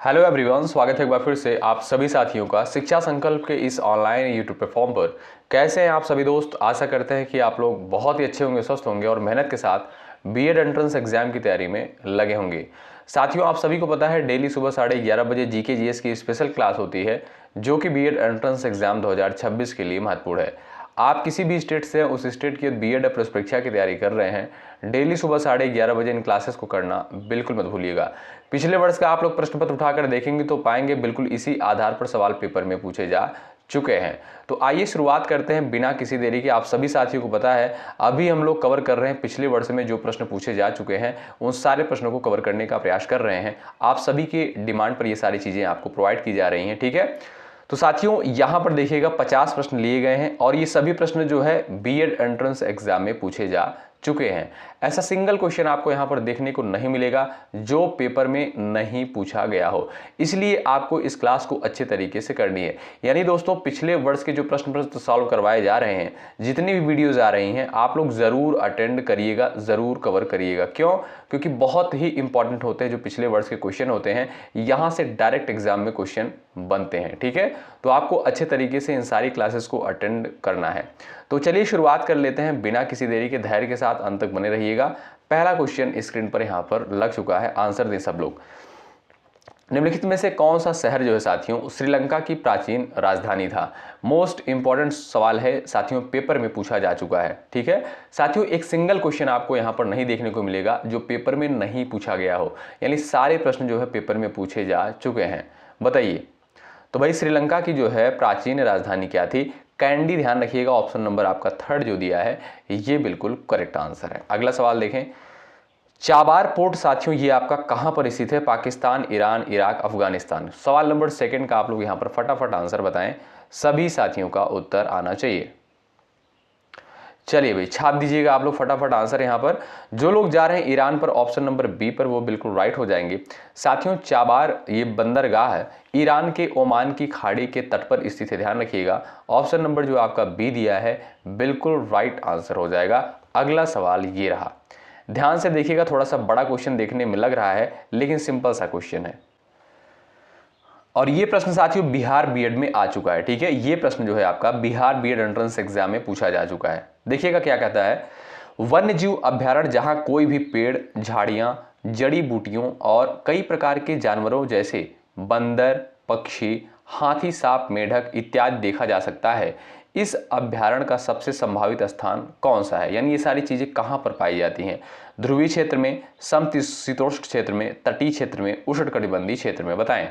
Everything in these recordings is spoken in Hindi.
हेलो एवरीवन, स्वागत है एक बार फिर से आप सभी साथियों का शिक्षा संकल्प के इस ऑनलाइन यूट्यूब प्लेटफॉर्म पर। कैसे हैं आप सभी दोस्त? आशा करते हैं कि आप लोग बहुत ही अच्छे होंगे, स्वस्थ होंगे और मेहनत के साथ बीएड एंट्रेंस एग्जाम की तैयारी में लगे होंगे। साथियों, आप सभी को पता है डेली सुबह 11:30 बजे जीके जीएस की स्पेशल क्लास होती है जो कि बीएड एंट्रेंस एग्जाम 2026 के लिए महत्वपूर्ण है। आप किसी भी स्टेट से उस स्टेट की बीएड प्रवेश परीक्षा की तैयारी कर रहे हैं, डेली सुबह 11:30 बजे इन क्लासेस को करना बिल्कुल मत भूलिएगा। पिछले वर्ष का आप लोग प्रश्न पत्र उठाकर देखेंगे तो पाएंगे बिल्कुल इसी आधार पर सवाल पेपर में पूछे जा चुके हैं। तो आइए शुरुआत करते हैं बिना किसी देरी के। आप सभी साथियों को पता है अभी हम लोग कवर कर रहे हैं पिछले वर्ष में जो प्रश्न पूछे जा चुके हैं, उन सारे प्रश्नों को कवर करने का प्रयास कर रहे हैं। आप सभी के डिमांड पर ये सारी चीजें आपको प्रोवाइड की जा रही हैं, ठीक है। तो साथियों यहां पर देखिएगा 50 प्रश्न लिए गए हैं और ये सभी प्रश्न जो है बीएड एंट्रेंस एग्जाम में पूछे जा चुके हैं। ऐसा सिंगल क्वेश्चन आपको यहां पर देखने को नहीं मिलेगा जो पेपर में नहीं पूछा गया हो, इसलिए आपको इस क्लास को अच्छे तरीके से करनी है। यानी दोस्तों पिछले वर्ष के जो प्रश्न पत्र सॉल्व करवाए जा रहे हैं, जितनी भी वीडियोज आ रही हैं, आप लोग जरूर अटेंड करिएगा, जरूर कवर करिएगा। क्यों? क्योंकि बहुत ही इंपॉर्टेंट होते हैं जो पिछले वर्ष के क्वेश्चन होते हैं, यहां से डायरेक्ट एग्जाम में क्वेश्चन बनते हैं, ठीक है। तो आपको अच्छे तरीके से इन सारी क्लासेस को अटेंड करना है। तो चलिए शुरुआत कर लेते हैं बिना किसी देरी के। धैर्य के साथ अंत तक बने रहिएगा। पहला क्वेश्चन स्क्रीन पर यहां पर लग चुका है, आंसर दें सब लोग। निम्नलिखित में से कौन सा शहर जो है साथियों श्रीलंका की प्राचीन राजधानी था? मोस्ट इंपॉर्टेंट सवाल है साथियों, पेपर में पूछा जा चुका है, ठीक है। साथियों एक सिंगल क्वेश्चन आपको यहां पर नहीं देखने को मिलेगा जो पेपर में नहीं पूछा गया हो, यानी सारे प्रश्न जो है पेपर में पूछे जा चुके हैं। बताइए तो भाई श्रीलंका की जो है प्राचीन राजधानी क्या थी? कैंडी। ध्यान रखिएगा, ऑप्शन नंबर आपका थर्ड जो दिया है ये बिल्कुल करेक्ट आंसर है। अगला सवाल देखें। चाबार पोर्ट साथियों ये आपका कहां पर स्थित है? Pakistan, Iran, Iraq, Afghanistan. सवाल नंबर सेकंड का आप लोग यहां पर फटाफट आंसर बताएं, सभी साथियों का उत्तर आना चाहिए। चलिए भाई छाप दीजिएगा आप लोग फटाफट आंसर यहां पर। जो लोग जा रहे हैं ईरान पर, ऑप्शन नंबर बी पर, वो बिल्कुल राइट हो जाएंगे। साथियों चाबार ये बंदरगाह है, ईरान के ओमान की खाड़ी के तट पर स्थित है। ध्यान रखिएगा, ऑप्शन नंबर जो आपका बी दिया है बिल्कुल राइट आंसर हो जाएगा। अगला सवाल ये रहा, ध्यान से देखिएगा, थोड़ा सा बड़ा क्वेश्चन देखने में लग रहा है लेकिन सिंपल सा क्वेश्चन है और ये प्रश्न साथियों बिहार बीएड में आ चुका है, ठीक है। ये प्रश्न जो है आपका बिहार बीएड एंट्रेंस एग्जाम में पूछा जा चुका है। देखिएगा क्या कहता है, वन्य जीव अभ्यारण्य जहां कोई भी पेड़, झाड़ियां, जड़ी बूटियों और कई प्रकार के जानवरों जैसे बंदर, पक्षी, हाथी, सांप, मेढक इत्यादि देखा जा सकता है, इस अभ्यारण्य का सबसे संभावित स्थान कौन सा है? यानी ये सारी चीजें कहां पर पाई जाती हैं? ध्रुवीय क्षेत्र में, समशीतोष्ण क्षेत्र में, तटीय क्षेत्र में, उष्णकटिबंधीय क्षेत्र में। बताएं।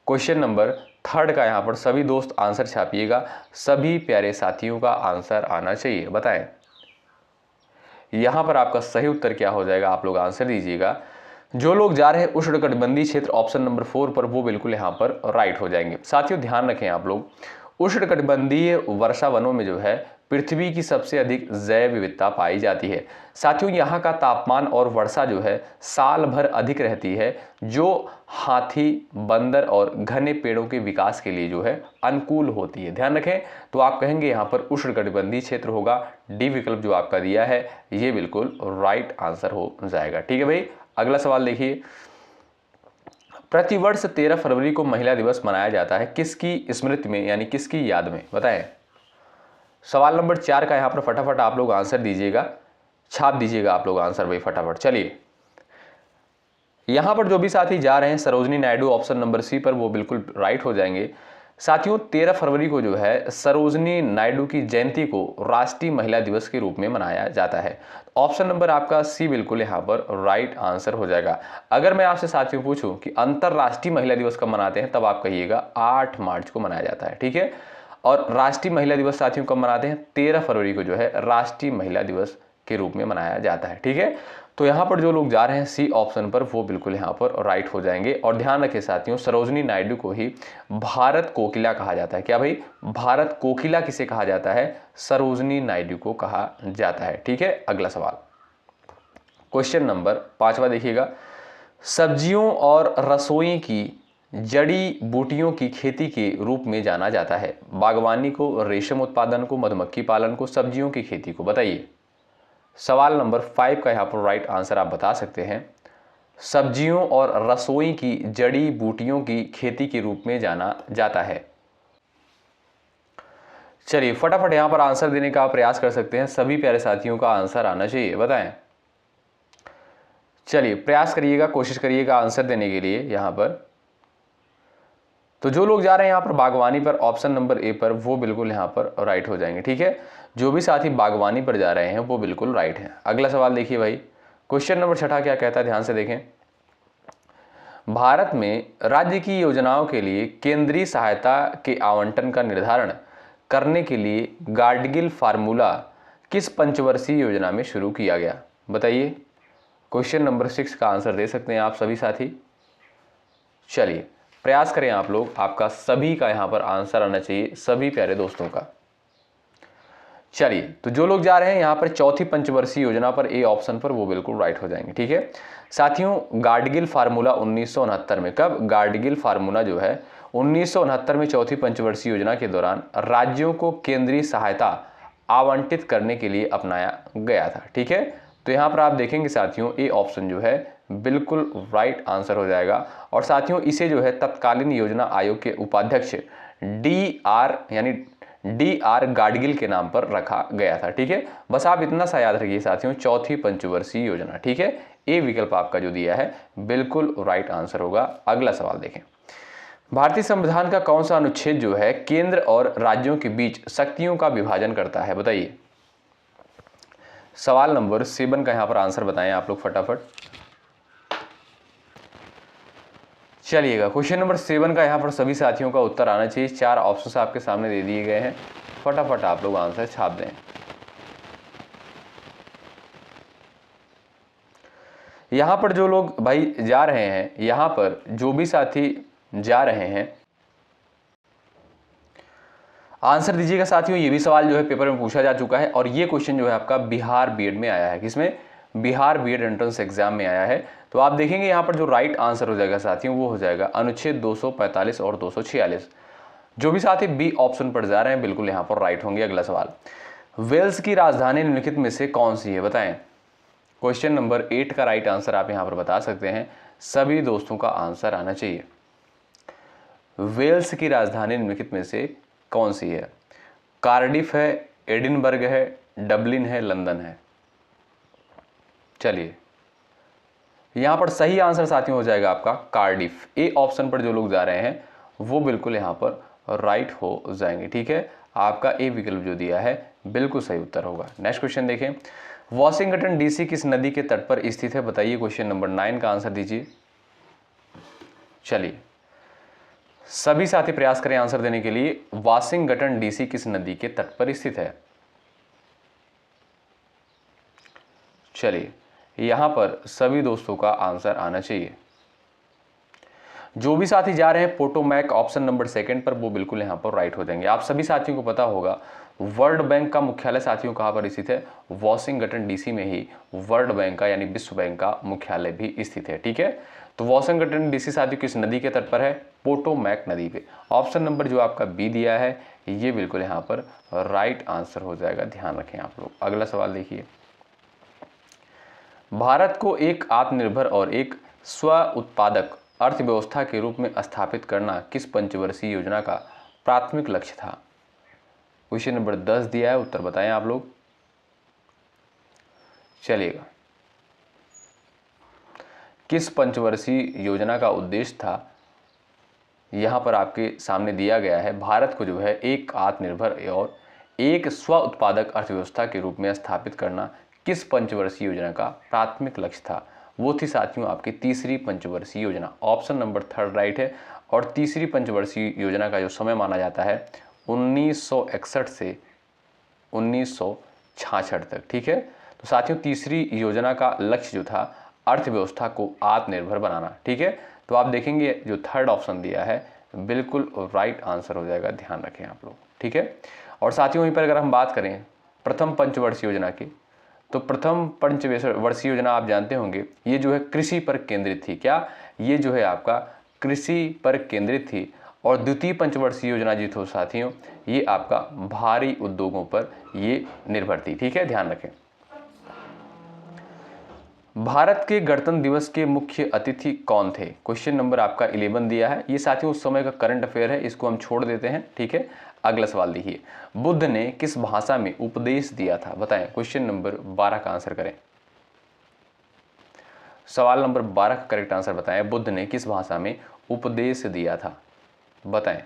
क्वेश्चन नंबर थर्ड का यहां पर सभी दोस्त आंसर छापिएगा, सभी प्यारे साथियों का आंसर आना चाहिए। बताएं यहां पर आपका सही उत्तर क्या हो जाएगा, आप लोग आंसर दीजिएगा। जो लोग जा रहे हैं उष्णकटिबंधीय क्षेत्र, ऑप्शन नंबर 4 पर, वो बिल्कुल यहां पर राइट हो जाएंगे। साथियों ध्यान रखें आप लोग, उष्णकटिबंधीय वर्षा वनों में जो है पृथ्वी की सबसे अधिक जैव विविधता पाई जाती है। साथियों यहाँ का तापमान और वर्षा जो है साल भर अधिक रहती है, जो हाथी, बंदर और घने पेड़ों के विकास के लिए जो है अनुकूल होती है। ध्यान रखें, तो आप कहेंगे यहाँ पर उष्णकटिबंधीय क्षेत्र होगा। डी विकल्प जो आपका दिया है ये बिल्कुल राइट आंसर हो जाएगा, ठीक है भाई। अगला सवाल देखिए, प्रतिवर्ष 13 फरवरी को महिला दिवस मनाया जाता है, किसकी स्मृति में यानी किसकी याद में? बताएं। सवाल नंबर 4 का यहां पर फटाफट आप लोग आंसर दीजिएगा, छाप दीजिएगा आप लोग आंसर भाई फटाफट। चलिए यहां पर जो भी साथी जा रहे हैं Sarojini Naidu, option number C पर, वो बिल्कुल राइट हो जाएंगे। साथियों 13 फरवरी को जो है सरोजनी नायडू की जयंती को राष्ट्रीय महिला दिवस के रूप में मनाया जाता है। ऑप्शन नंबर आपका सी बिल्कुल यहां पर राइट आंसर हो जाएगा। अगर मैं आपसे साथियों पूछूं कि अंतरराष्ट्रीय महिला दिवस कब मनाते हैं, तब आप कहिएगा 8 मार्च को मनाया जाता है, ठीक है। और राष्ट्रीय महिला दिवस साथियों कब मनाते हैं? 13 फरवरी को जो है राष्ट्रीय महिला दिवस के रूप में मनाया जाता है, ठीक है। तो यहाँ पर जो लोग जा रहे हैं सी ऑप्शन पर, वो बिल्कुल यहाँ पर राइट हो जाएंगे। और ध्यान रखें साथियों, सरोजनी नायडू को ही भारत कोकिला कहा जाता है। क्या भाई? भारत कोकिला किसे कहा जाता है? सरोजनी नायडू को कहा जाता है, ठीक है। अगला सवाल, क्वेश्चन नंबर 5वां देखिएगा, सब्जियों और रसोई की जड़ी बूटियों की खेती के रूप में जाना जाता है। बागवानी को, रेशम उत्पादन को, मधुमक्खी पालन को, सब्जियों की खेती को। बताइए। सवाल नंबर 5 का यहाँ पर राइट आंसर आप बता सकते हैं। सब्जियों और रसोई की जड़ी बूटियों की खेती के रूप में जाना जाता है? चलिए फटाफट यहां पर आंसर देने का प्रयास कर सकते हैं, सभी प्यारे साथियों का आंसर आना चाहिए, बताएं। चलिए प्रयास करिएगा, कोशिश करिएगा आंसर देने के लिए यहां पर। तो जो लोग जा रहे हैं यहां पर बागवानी पर, ऑप्शन नंबर ए पर, वो बिल्कुल यहां पर राइट हो जाएंगे। ठीक है, जो भी साथी बागवानी पर जा रहे हैं वो बिल्कुल राइट है। अगला सवाल देखिए भाई, क्वेश्चन नंबर 6 क्या कहता है, ध्यान से देखें। भारत में राज्य की योजनाओं के लिए केंद्रीय सहायता के आवंटन का निर्धारण करने के लिए गाडगिल फार्मूला किस पंचवर्षीय योजना में शुरू किया गया? बताइए। क्वेश्चन नंबर 6 का आंसर दे सकते हैं आप सभी साथी। चलिए प्रयास करें आप लोग, आपका सभी का यहां पर आंसर आना चाहिए, सभी प्यारे दोस्तों का। चलिए तो जो लोग जा रहे हैं यहां पर चौथी पंचवर्षीय योजना पर, ए ऑप्शन पर, वो बिल्कुल राइट हो जाएंगे। ठीक है साथियों, गाडगिल फार्मूला 1969 में, कब गाडगिल फार्मूला जो है 1969 में चौथी पंचवर्षीय योजना के दौरान राज्यों को केंद्रीय सहायता आवंटित करने के लिए अपनाया गया था। ठीक है, तो यहां पर आप देखेंगे साथियों, ए ऑप्शन जो है बिल्कुल राइट आंसर हो जाएगा। और साथियों इसे जो है तत्कालीन योजना आयोग के उपाध्यक्ष डी आर गाडगिल के नाम पर रखा गया था। ठीक है, बस आप इतना सा याद रखिए साथियों, चौथी पंचवर्षीय योजना। ठीक है, ए विकल्प आपका जो दिया है बिल्कुल राइट आंसर होगा। अगला सवाल देखें, भारतीय संविधान का कौन सा अनुच्छेद जो है केंद्र और राज्यों के बीच शक्तियों का विभाजन करता है? बताइए। सवाल नंबर 7 का यहां पर आंसर बताएं आप लोग फटाफट। चलिएगा क्वेश्चन नंबर 7 का यहां पर सभी साथियों का उत्तर आना चाहिए। 4 ऑप्शंस आपके सामने दे दिए गए हैं, फटाफट आप लोग आंसर छाप दें। यहां पर जो लोग भाई जा रहे हैं, यहां पर जो भी साथी जा रहे हैं आंसर दीजिएगा साथियों। ये भी सवाल जो है पेपर में पूछा जा चुका है और ये क्वेश्चन जो है आपका बिहार बीएड में आया है। किसमें? बिहार बीएड एंट्रेंस एग्जाम में आया है। तो आप देखेंगे यहाँ पर जो राइट आंसर हो जाएगा साथियों वो हो जाएगा अनुच्छेद 245 और 246। जो भी साथी बी ऑप्शन पर जा रहे हैं बिल्कुल यहाँ पर राइट होंगे। अगला सवाल, वेल्स की राजधानी निम्नलिखित में से कौन सी है? बताएं। क्वेश्चन नंबर 8 का राइट आंसर आप यहाँ पर बता सकते हैं, सभी दोस्तों का आंसर आना चाहिए। वेल्स की राजधानी निम्नलिखित में से कौन सी है? कार्डिफ है, एडिनबर्ग है, डबलिन है, लंदन है? चलिए यहां पर सही आंसर साथियों हो जाएगा आपका कार्डिफ। ए ऑप्शन पर जो लोग जा रहे हैं वो बिल्कुल यहां पर राइट हो जाएंगे। ठीक है, आपका ए विकल्प जो दिया है बिल्कुल सही उत्तर होगा। नेक्स्ट क्वेश्चन देखें, वॉशिंगटन डीसी किस नदी के तट पर स्थित है? बताइए। क्वेश्चन नंबर 9 का आंसर दीजिए। चलिए सभी साथी प्रयास करें आंसर देने के लिए। वॉशिंगटन डीसी किस नदी के तट पर स्थित है? चलिए यहां पर सभी दोस्तों का आंसर आना चाहिए। जो भी साथी जा रहे हैं पोटोमैक ऑप्शन नंबर 2 पर, वो बिल्कुल यहां पर राइट हो जाएंगे। आप सभी साथियों को पता होगा वर्ल्ड बैंक का मुख्यालय साथियों कहां पर स्थित है? वॉशिंगटन डीसी में ही वर्ल्ड बैंक का यानी विश्व बैंक का मुख्यालय भी स्थित है। ठीक है, तो वॉशिंगटन डीसी साथियों किस नदी के तट पर है? पोटोमैक नदी पे। ऑप्शन नंबर जो आपका बी दिया है ये बिल्कुल यहाँ पर राइट आंसर हो जाएगा, ध्यान रखें आप लोग। अगला सवाल देखिए, भारत को एक आत्मनिर्भर और एक स्व उत्पादक अर्थव्यवस्था के रूप में स्थापित करना किस पंचवर्षीय योजना का प्राथमिक लक्ष्य था? क्वेश्चन नंबर 10 दिया है, उत्तर बताएं आप लोग। चलिएगा किस पंचवर्षीय योजना का उद्देश्य था यहां पर आपके सामने दिया गया है। भारत को जो है एक आत्मनिर्भर और एक स्व उत्पादक अर्थव्यवस्था के रूप में स्थापित करना किस पंचवर्षीय योजना का प्राथमिक लक्ष्य था? वो थी साथियों आपकी तीसरी पंचवर्षीय योजना। ऑप्शन नंबर 3 राइट है। और तीसरी पंचवर्षीय योजना का जो समय माना जाता है 1961 से 1966 तक। ठीक है, तो साथियों तीसरी योजना का लक्ष्य जो था अर्थव्यवस्था को आत्मनिर्भर बनाना। ठीक है, तो आप देखेंगे जो 3rd ऑप्शन दिया है बिल्कुल राइट आंसर हो जाएगा, ध्यान रखें आप लोग। ठीक है, और साथियों वहीं पर अगर हम बात करें प्रथम पंचवर्षीय योजना की, तो प्रथम पंचवर्षीय योजना आप जानते होंगे ये जो है कृषि पर केंद्रित थी। क्या? ये जो है आपका कृषि पर केंद्रित थी। और द्वितीय पंचवर्षीय योजना जी तो साथियों ये आपका भारी उद्योगों पर ये निर्भर थी। ठीक है, ध्यान रखें। भारत के गणतंत्र दिवस के मुख्य अतिथि कौन थे? क्वेश्चन नंबर आपका 11 दिया है। ये साथियों उस समय का करंट अफेयर है, इसको हम छोड़ देते हैं, ठीक है। अगला सवाल देखिए, बुद्ध ने किस भाषा में उपदेश दिया था? बताएं। क्वेश्चन नंबर 12 का आंसर करें। सवाल नंबर 12 का करेक्ट आंसर बताएं। बुद्ध ने किस भाषा में उपदेश दिया था? बताएं।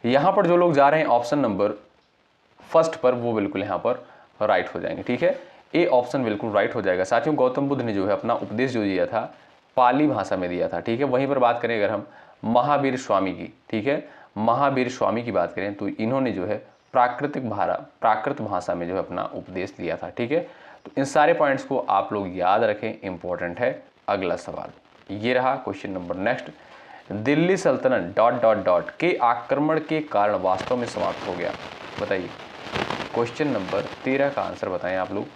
यहां पर जो लोग जा रहे हैं ऑप्शन नंबर फर्स्ट पर, वो बिल्कुल यहां पर राइट हो जाएंगे, ठीक है। ए ऑप्शन बिल्कुल राइट हो जाएगा। साथियों गौतम बुद्ध ने जो है अपना उपदेश जो दिया था पाली भाषा में दिया था, ठीक है। वहीं पर बात करें अगर हम महावीर स्वामी की, ठीक है, महावीर स्वामी की बात करें तो इन्होंने जो है प्राकृत भाषा में जो है अपना उपदेश दिया था, ठीक है। तो इन सारे पॉइंट्स को आप लोग याद रखें, इंपॉर्टेंट है। अगला सवाल ये रहा क्वेश्चन नंबर नेक्स्ट, दिल्ली सल्तनत ... के आक्रमण के कारण वास्तव में समाप्त हो गया? बताइए। क्वेश्चन नंबर 13 का आंसर बताएं आप लोग।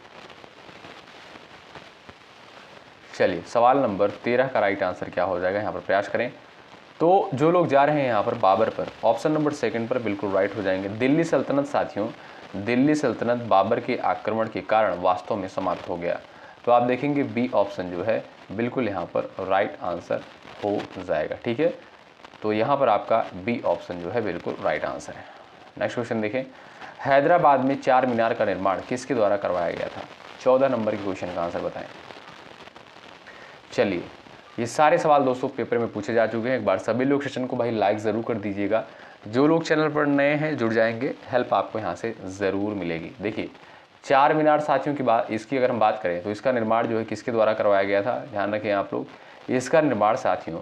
चलिए सवाल नंबर 13 का राइट आंसर क्या हो जाएगा, यहाँ पर प्रयास करें। तो जो लोग जा रहे हैं यहाँ पर बाबर पर, ऑप्शन नंबर सेकंड पर बिल्कुल राइट हो जाएंगे। दिल्ली सल्तनत साथियों, दिल्ली सल्तनत बाबर के आक्रमण के कारण वास्तव में समाप्त हो गया। तो आप देखेंगे बी ऑप्शन जो है बिल्कुल यहाँ पर राइट आंसर हो जाएगा, ठीक है। तो यहाँ पर आपका बी ऑप्शन जो है बिल्कुल राइट आंसर है। नेक्स्ट क्वेश्चन देखें, हैदराबाद में चार मीनार का निर्माण किसके द्वारा करवाया गया था? 14 नंबर के क्वेश्चन का आंसर बताएं। चलिए ये सारे सवाल दोस्तों पेपर में पूछे जा चुके हैं। एक बार सभी लोग सेशन को भाई लाइक ज़रूर कर दीजिएगा। जो लोग चैनल पर नए हैं जुड़ जाएंगे, हेल्प आपको यहाँ से ज़रूर मिलेगी। देखिए चार मीनार साथियों की बात, इसकी अगर हम बात करें तो इसका निर्माण जो है किसके द्वारा करवाया गया था? ध्यान रखें आप लोग, इसका निर्माण साथियों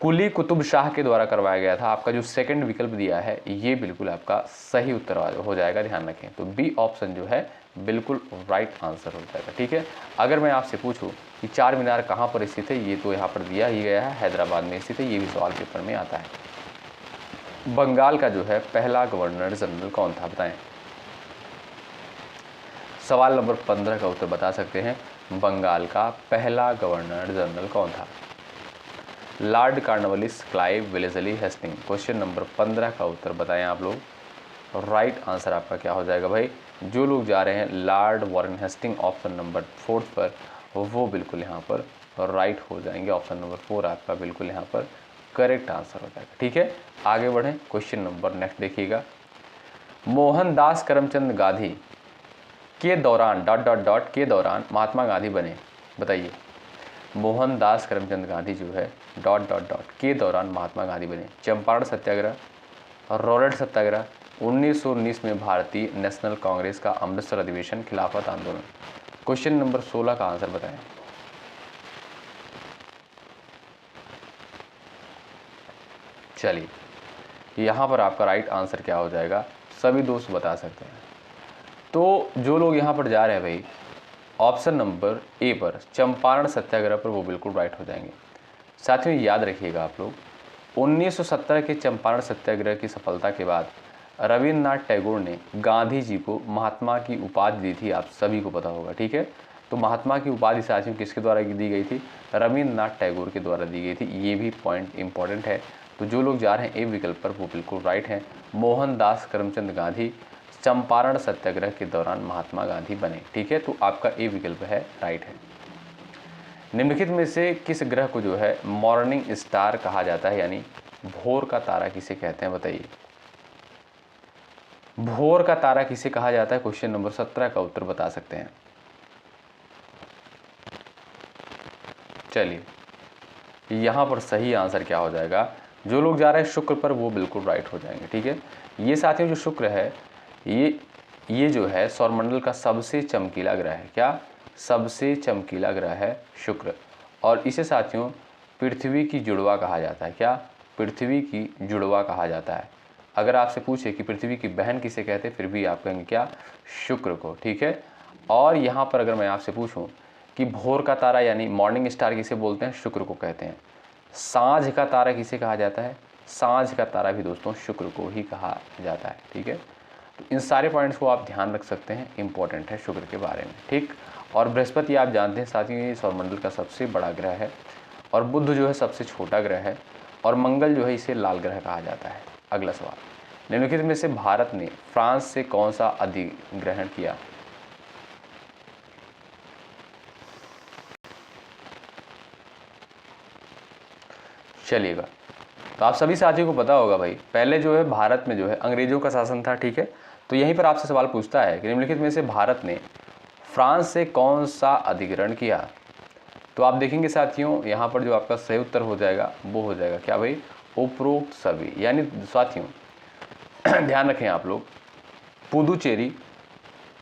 कुली कुतुब शाह के द्वारा करवाया गया था। आपका जो सेकंड विकल्प दिया है ये बिल्कुल आपका सही उत्तर हो जाएगा, ध्यान रखें। तो बी ऑप्शन जो है बिल्कुल राइट आंसर हो जाएगा, ठीक है। अगर मैं आपसे पूछूं कि चार मीनार कहाँ पर स्थित है, ये तो यहाँ पर दिया ही गया है, हैदराबाद में स्थित है, ये भी सवाल पेपर में आता है। बंगाल का जो है पहला गवर्नर जनरल कौन था? बताएं। सवाल नंबर 15 का उत्तर बता सकते हैं। बंगाल का पहला गवर्नर जनरल कौन था? Lord Cornwallis, Clive, Wellesley, Hastings. Question number 15 का उत्तर बताएं आप लोग। राइट आंसर आपका क्या हो जाएगा भाई? जो लोग जा रहे हैं Lord Warren Hastings option number 4 पर, वो बिल्कुल यहाँ पर राइट हो जाएंगे। ऑप्शन नंबर 4 आपका बिल्कुल यहाँ पर करेक्ट आंसर हो जाएगा, ठीक है। आगे बढ़ें, क्वेश्चन नंबर नेक्स्ट देखिएगा, मोहनदास करमचंद गांधी के दौरान ... के दौरान महात्मा गांधी बने? बताइए। मोहनदास करमचंद गांधी जो है ... के दौरान महात्मा गांधी बने। चंपारण सत्याग्रह, रॉलेट सत्याग्रह, 1919 में भारतीय नेशनल कांग्रेस का अमृतसर अधिवेशन, खिलाफत आंदोलन। क्वेश्चन नंबर 16 का आंसर बताएं। चलिए यहाँ पर आपका राइट आंसर क्या हो जाएगा, सभी दोस्त बता सकते हैं। तो जो लोग यहाँ पर जा रहे हैं भाई ऑप्शन नंबर ए पर, चंपारण सत्याग्रह पर, वो बिल्कुल राइट हो जाएंगे। साथियों याद रखिएगा आप लोग, 1917 के चंपारण सत्याग्रह की सफलता के बाद रविन्द्रनाथ टैगोर ने गांधी जी को महात्मा की उपाधि दी थी, आप सभी को पता होगा, ठीक है। तो महात्मा की उपाधि साथियों किसके द्वारा दी गई थी? रविन्द्रनाथ टैगोर के द्वारा दी गई थी। ये भी पॉइंट इंपॉर्टेंट है। तो जो लोग जा रहे हैं ए विकल्प पर, वो बिल्कुल राइट हैं। मोहनदास करमचंद गांधी चंपारण सत्याग्रह के दौरान महात्मा गांधी बने, ठीक है। तो आपका ए विकल्प है राइट है। निम्नलिखित में से किस ग्रह को जो है मॉर्निंग स्टार कहा जाता है, यानी भोर का तारा किसे कहते हैं? बताइए। भोर का तारा किसे कहा जाता है? क्वेश्चन नंबर 17 का उत्तर बता सकते हैं। चलिए यहाँ पर सही आंसर क्या हो जाएगा, जो लोग जा रहे हैं शुक्र पर, वो बिल्कुल राइट हो जाएंगे, ठीक है। ये साथियों जो शुक्र है ये जो है सौरमंडल का सबसे चमकीला ग्रह है। क्या? सबसे चमकीला ग्रह है शुक्र। और इसे साथियों पृथ्वी की जुड़वा कहा जाता है। क्या? पृथ्वी की जुड़वा कहा जाता है। अगर आपसे पूछे कि पृथ्वी की बहन किसे कहते हैं, फिर भी आप कहेंगे क्या? शुक्र को, ठीक है। और यहाँ पर अगर मैं आपसे पूछूं कि भोर का तारा यानी मॉर्निंग स्टार किसे बोलते हैं? शुक्र को कहते हैं। सांझ का तारा किसे कहा जाता है? सांझ का तारा भी दोस्तों शुक्र को ही कहा जाता है, ठीक है। तो इन सारे पॉइंट्स को आप ध्यान रख सकते हैं, इंपॉर्टेंट है शुक्र के बारे में, ठीक। और बृहस्पति आप जानते हैं साथियों ये सौरमंडल का सबसे बड़ा ग्रह है, और बुध जो है सबसे छोटा ग्रह है, और मंगल जो है इसे लाल ग्रह कहा जाता है। अगला सवाल, निम्नलिखित में से भारत ने फ्रांस से कौन सा अधिग्रहण किया? चलिएगा, तो आप सभी साथियों को पता होगा भाई, पहले जो है भारत में जो है अंग्रेजों का शासन था, ठीक है। तो यहीं पर आपसे सवाल पूछता है कि निम्नलिखित में से भारत ने फ्रांस से कौन सा अधिग्रहण किया? तो आप देखेंगे साथियों, यहाँ पर जो आपका सही उत्तर हो जाएगा वो हो जाएगा क्या भाई? उपरोक्त सभी। यानी साथियों ध्यान रखें आप लोग, पुदुचेरी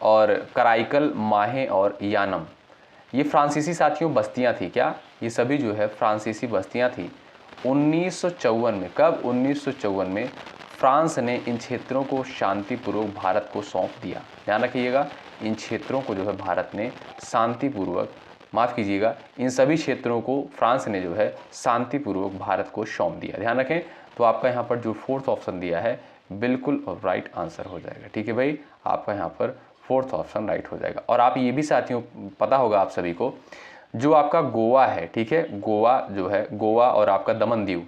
और कराईकल, माहे और यानम, ये फ्रांसीसी साथियों बस्तियां थी। क्या ये सभी जो है फ्रांसीसी बस्तियां थी? 1954 में, कब? 1954 में फ्रांस ने इन क्षेत्रों को शांतिपूर्वक भारत को सौंप दिया। ध्यान रखिएगा, इन क्षेत्रों को जो है भारत ने शांतिपूर्वक, माफ़ कीजिएगा, इन सभी क्षेत्रों को फ्रांस ने जो है शांतिपूर्वक भारत को सौंप दिया। ध्यान रखें, तो आपका यहाँ पर जो फोर्थ ऑप्शन दिया है बिल्कुल राइट आंसर हो जाएगा। ठीक है भाई, आपका यहाँ पर फोर्थ ऑप्शन राइट हो जाएगा। और आप ये भी साथियों पता होगा आप सभी को, जो आपका गोवा है, ठीक है, गोवा जो है, गोवा और आपका दमन दीव,